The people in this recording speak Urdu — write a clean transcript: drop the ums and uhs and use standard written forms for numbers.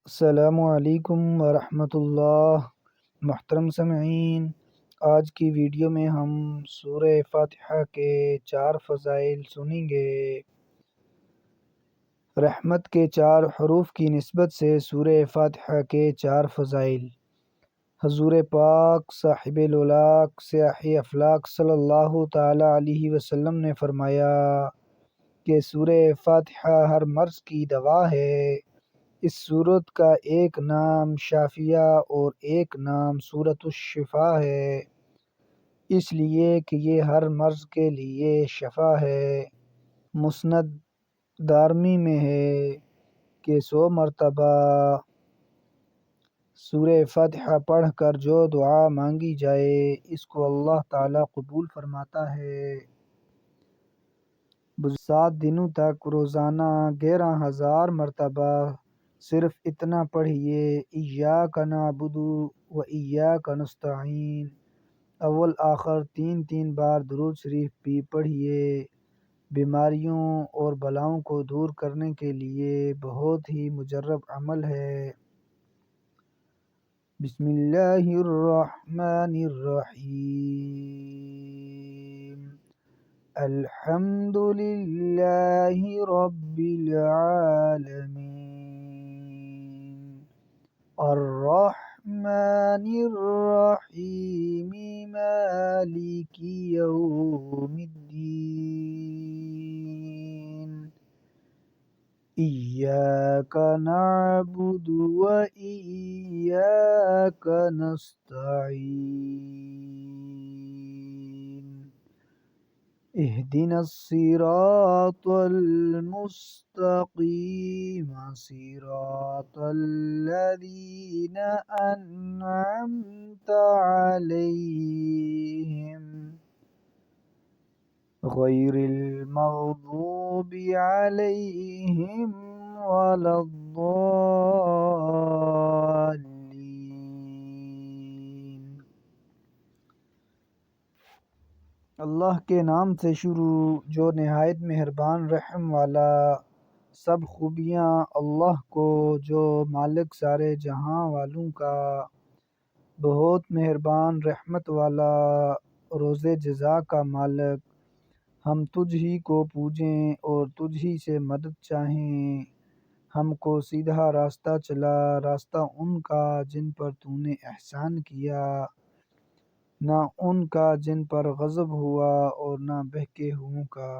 السلام علیکم ورحمۃ اللہ۔ محترم سامعین، آج کی ویڈیو میں ہم سورہ فاتحہ کے 4 فضائل سنیں گے۔ رحمت کے 4 حروف کی نسبت سے سورہ فاتحہ کے 4 فضائل۔ حضور پاک صاحب الولاق سیاح افلاق صلی اللہ تعالی علیہ وسلم نے فرمایا کہ سورہ فاتحہ ہر مرض کی دوا ہے۔ اس سورت کا ایک نام شافیہ اور ایک نام سورۃ الشفا ہے، اس لیے کہ یہ ہر مرض کے لیے شفا ہے۔ مسند دارمی میں ہے کہ 100 مرتبہ سورہ فاتحہ پڑھ کر جو دعا مانگی جائے اس کو اللہ تعالیٰ قبول فرماتا ہے۔ 7 دنوں تک روزانہ 11,000 مرتبہ صرف اتنا پڑھیے، ایاک نعبد و ایاک نستعین۔ اول آخر 3 بار درود شریف بھی پڑھیے۔ بیماریوں اور بلاؤں کو دور کرنے کے لیے بہت ہی مجرب عمل ہے۔ بسم اللہ الرحمن الرحیم۔ الحمد للہ رب العالمین، الرحمن الرحیم، مالک یوم الدین، ایاک نعبد و ایاک نستعین، اہدنا الصراط المستقیم، صراط الذین انعمت علیہم، غیر المغضوب علیہم ولا الضالین۔ اللہ کے نام سے شروع جو نہایت مہربان رحم والا۔ سب خوبیاں اللہ کو جو مالک سارے جہاں والوں کا، بہت مہربان رحمت والا، روز جزا کا مالک۔ ہم تجھ ہی کو پوجیں اور تجھ ہی سے مدد چاہیں۔ ہم کو سیدھا راستہ چلا، راستہ ان کا جن پر تو نے احسان کیا، نہ ان کا جن پر غضب ہوا اور نہ بہکے ہوئوں کا۔